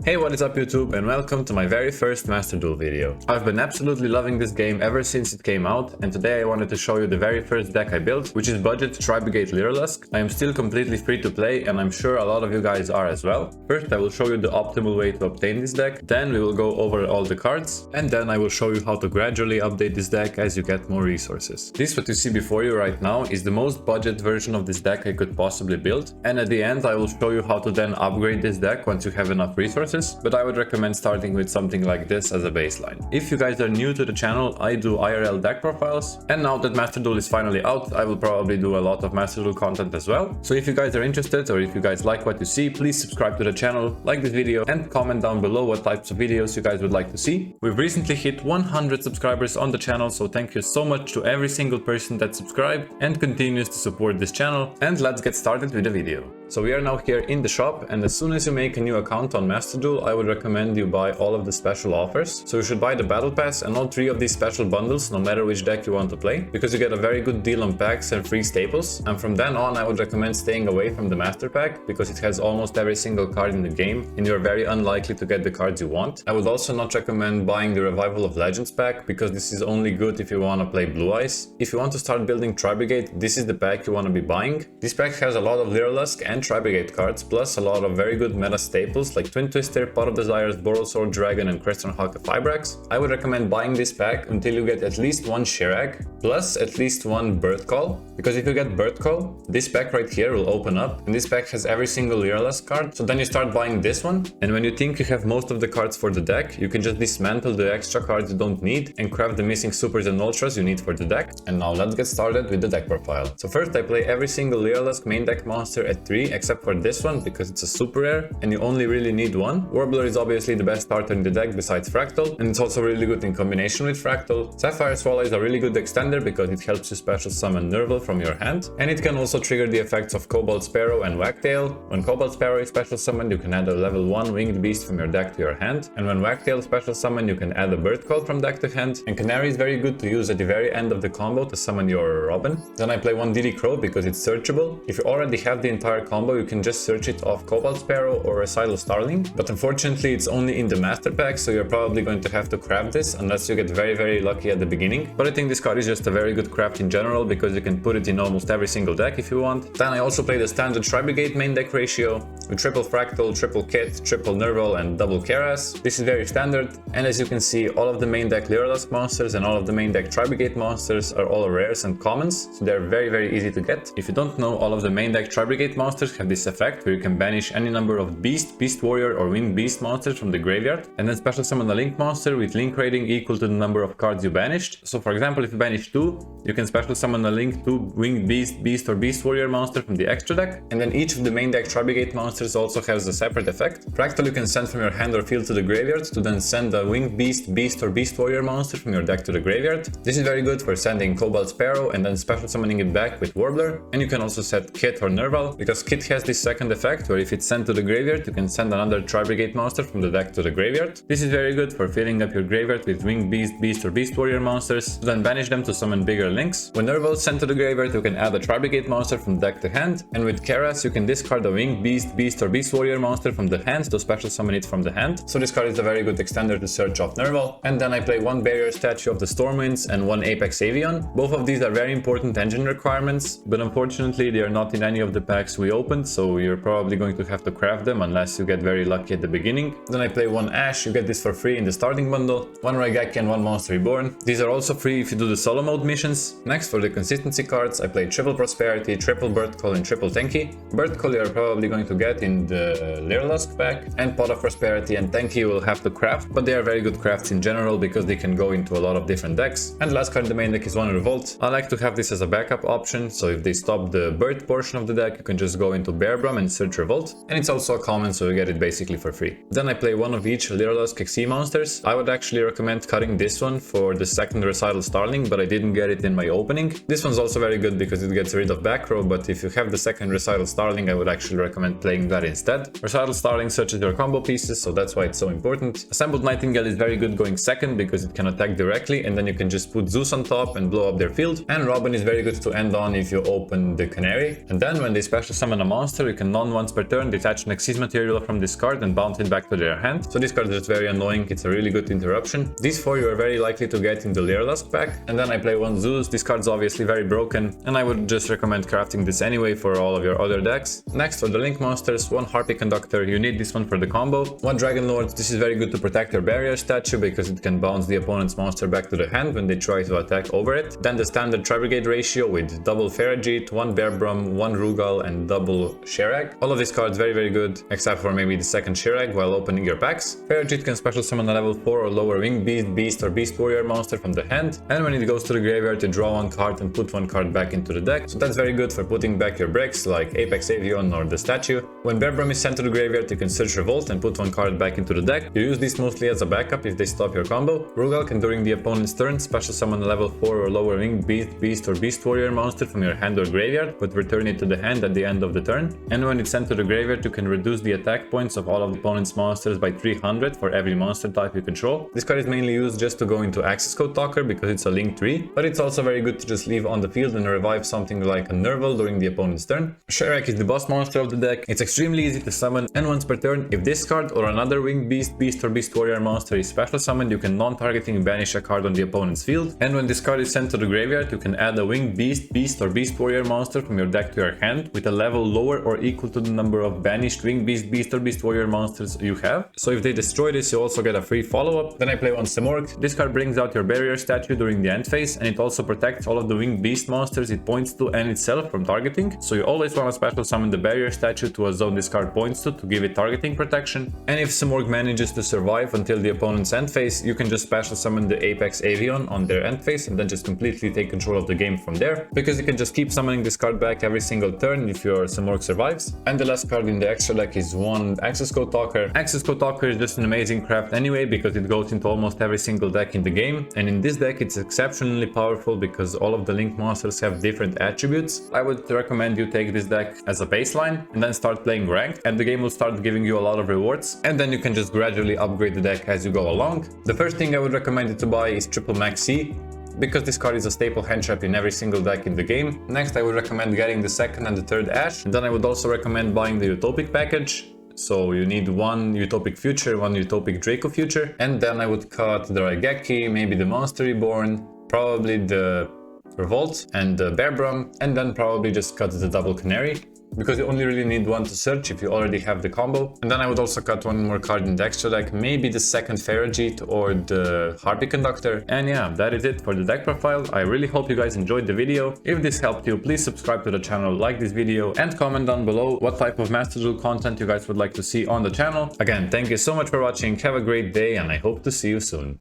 Hey, what is up YouTube, and welcome to my very first Master Duel video. I've been absolutely loving this game ever since it came out, and today I wanted to show you the very first deck I built, which is budget Tri-Brigade Lyrilusc. I am still completely free to play, and I'm sure a lot of you guys are as well. First I will show you the optimal way to obtain this deck, then we will go over all the cards, and then I will show you how to gradually update this deck as you get more resources. This what you see before you right now is the most budget version of this deck I could possibly build, and at the end I will show you how to then upgrade this deck once you have enough resources. But I would recommend starting with something like this as a baseline. If you guys are new to the channel, I do IRL deck profiles, and now that Master Duel is finally out, I will probably do a lot of Master Duel content as well. So if you guys are interested, or if you guys like what you see, please subscribe to the channel, like this video, and comment down below what types of videos you guys would like to see. We've recently hit 100 subscribers on the channel, so thank you so much to every single person that subscribed and continues to support this channel. And let's get started with the video. So we are now here in the shop, and as soon as you make a new account on Master Duel, I would recommend you buy all of the special offers. So you should buy the battle pass and all 3 of these special bundles, no matter which deck you want to play, because you get a very good deal on packs and free staples. And from then on I would recommend staying away from the master pack, because it has almost every single card in the game and you're very unlikely to get the cards you want. I would also not recommend buying the Revival of Legends pack, because this is only good if you want to play Blue Eyes. If you want to start building Tri-Brigade, this is the pack you want to be buying. This pack has a lot of Lyrilusc and Tri-Brigade cards, plus a lot of very good meta staples like Twin Twister, Pot of Desires, Borrelsword, Dragon, and Creston Hawk Fibrax. I would recommend buying this pack until you get at least 1 Shirag, plus at least 1 Bird Call, because if you get Bird Call, this pack right here will open up, and this pack has every single Lyrilusc card, so then you start buying this one, and when you think you have most of the cards for the deck, you can just dismantle the extra cards you don't need and craft the missing supers and ultras you need for the deck. And now let's get started with the deck profile. So first I play every single Lyrilusc main deck monster at 3, except for this one, because it's a super rare and you only really need 1. Warbler is obviously the best starter in the deck besides Fractal, and it's also really good in combination with Fractal. Sapphire Swallow is a really good extender because it helps you special summon Nerval from your hand, and it can also trigger the effects of Cobalt Sparrow and Wagtail. When Cobalt Sparrow is special summoned, you can add a level 1 winged beast from your deck to your hand, and when Wagtail special summoned, you can add a Bird Call from deck to hand. And Canary is very good to use at the very end of the combo to summon your Robin. Then I play 1 Diddy Crow because it's searchable. If you already have the entire combo, you can just search it off Cobalt Sparrow or Silo Starling, but unfortunately it's only in the master pack, so you're probably going to have to craft this unless you get very lucky at the beginning. But I think this card is just a very good craft in general, because you can put it in almost every single deck if you want. Then I also play the standard Tri-Brigade main deck ratio with triple Fractal, triple Kit, triple Nerval, and double Keras. This is very standard, and as you can see, all of the main deck Lyrilusc monsters and all of the main deck Tri-Brigade monsters are all rares and commons, so they're very easy to get. If you don't know, all of the main deck Tri-Brigade monsters have this effect where you can banish any number of Beast, Beast Warrior, or Winged Beast monsters from the graveyard, and then special summon a Link monster with Link rating equal to the number of cards you banished. So for example, if you banish 2, you can special summon a Link 2 Winged Beast, Beast, or Beast Warrior monster from the extra deck, and then each of the main deck Tri-Brigade monsters also has a separate effect. Fractal you can send from your hand or field to the graveyard to then send a Winged Beast, Beast, or Beast Warrior monster from your deck to the graveyard. This is very good for sending Cobalt Sparrow and then special summoning it back with Warbler, and you can also set Kit or Nerval, because Kit has this second effect where if it's sent to the graveyard, you can send another Tri-Brigade monster from the deck to the graveyard. This is very good for filling up your graveyard with Winged Beast, Beast, or Beast Warrior monsters, to then banish them to summon bigger links. When Nerval is sent to the graveyard, you can add a Tri-Brigade monster from deck to hand, and with Keras you can discard a Winged Beast, Beast, or Beast Warrior monster from the hand to special summon it from the hand. So this card is a very good extender to search off Nerval. And then I play 1 Barrier Statue of the Stormwinds and 1 Apex Avian. Both of these are very important engine requirements, but unfortunately they are not in any of the packs we opened, so you're probably going to have to craft them unless you get very lucky at the beginning. Then I play 1 Ash, you get this for free in the starting bundle, 1 Raigeki and 1 Monster Reborn. These are also free if you do the solo mode missions. Next, for the consistency cards, I play triple Prosperity, triple Bird Call, and triple Tenki. Bird Call you are probably going to get in the Lyrilusc pack, and Pot of Prosperity and Tenki you will have to craft, but they are very good crafts in general because they can go into a lot of different decks. And the last card in the main deck is 1 Revolt. I like to have this as a backup option, so if they stop the bird portion of the deck, you can just go into Bearbrum and search Revolt, and it's also a common, so you get it basically for free. Then I play 1 of each Lyrilusc XC monsters. I would actually recommend cutting this one for the second Recital Starling, but I didn't get it in my opening. This one's also very good because it gets rid of back row, but if you have the second Recital Starling, I would actually recommend playing that instead. Recital Starling searches your combo pieces, so that's why it's so important. Assembled Nightingale is very good going second because it can attack directly, and then you can just put Zeus on top and blow up their field. And Robin is very good to end on if you open the Canary. And then when they special summon summon a monster, you can once per turn detach an Xyz material from this card and bounce it back to their hand. So this card is just very annoying, it's a really good interruption. These 4 you are very likely to get in the Lyrilusc pack. And then I play 1 Zeus. This card's obviously very broken, and I would just recommend crafting this anyway for all of your other decks. Next, for the Link monsters, 1 Harpy Conductor, you need this one for the combo. 1 Dragon Lord, this is very good to protect your barrier statue because it can bounce the opponent's monster back to the hand when they try to attack over it. Then the standard Tri-Brigade ratio with double Ferajit, 1 Bearbrum, 1 Rugal, and double Sherag. All of these cards very good, except for maybe the second Sherag while opening your packs. Ferajit can special summon a level 4 or lower winged beast, beast, or beast warrior monster from the hand, and when it goes to the graveyard to draw 1 card and put 1 card back into the deck. So that's very good for putting back your bricks like Apex Avion or the statue. When Bearbrum is sent to the graveyard, you can search Revolt and put 1 card back into the deck. You use this mostly as a backup if they stop your combo. Rugal can during the opponent's turn special summon a level 4 or lower winged beast, beast, or beast warrior monster from your hand or graveyard, but return it to the hand at the end of the turn. And when it's sent to the graveyard, you can reduce the attack points of all of the opponent's monsters by 300 for every monster type you control. This card is mainly used just to go into Access Code Talker because it's a link 3, but it's also very good to just leave on the field and revive something like a Nerval during the opponent's turn. Sherag is the boss monster of the deck. It's extremely easy to summon, and once per turn, if this card or another winged beast, beast, or beast warrior monster is special summoned, you can non-targeting banish a card on the opponent's field. And when this card is sent to the graveyard, you can add a winged beast, beast, or beast warrior monster from your deck to your hand with a level lower or equal to the number of banished winged beast, beast, or beast warrior monsters you have. So if they destroy this, you also get a free follow-up. Then I play 1 Simorgh. This card brings out your barrier statue during the end phase, and it also protects all of the winged beast monsters it points to and itself from targeting. So you always want to special summon the barrier statue to a zone this card points to give it targeting protection. And if Simorgh manages to survive until the opponent's end phase, you can just special summon the Apex Avion on their end phase and then just completely take control of the game from there, because you can just keep summoning this card back every single turn if your Simorgh survives. And the last card in the extra deck is 1 Access Code Talker. Access Code Talker is just an amazing craft anyway because it goes into almost every single deck in the game, and in this deck it's exceptionally powerful because all of the Link monsters have different attributes. I would recommend you take this deck as a baseline and then start playing ranked, and the game will start giving you a lot of rewards, and then you can just gradually upgrade the deck as you go along. The first thing I would recommend you to buy is Triple Max C, because this card is a staple hand trap in every single deck in the game. Next, I would recommend getting the second and the third Ash, and then I would also recommend buying the Utopic package. So you need 1 Utopic Future, 1 Utopic Draco Future, and then I would cut the Raigeki, maybe the Monster Reborn, probably the Revolt and the Bearbrum, and then probably just cut the double Canary, because you only really need 1 to search if you already have the combo. And then I would also cut 1 more card in the extra deck, maybe the second Ferajit or the Harpy Conductor. And yeah, that is it for the deck profile. I really hope you guys enjoyed the video. If this helped you, please subscribe to the channel, like this video, and comment down below what type of Master Duel content you guys would like to see on the channel. Again, thank you so much for watching, have a great day, and I hope to see you soon.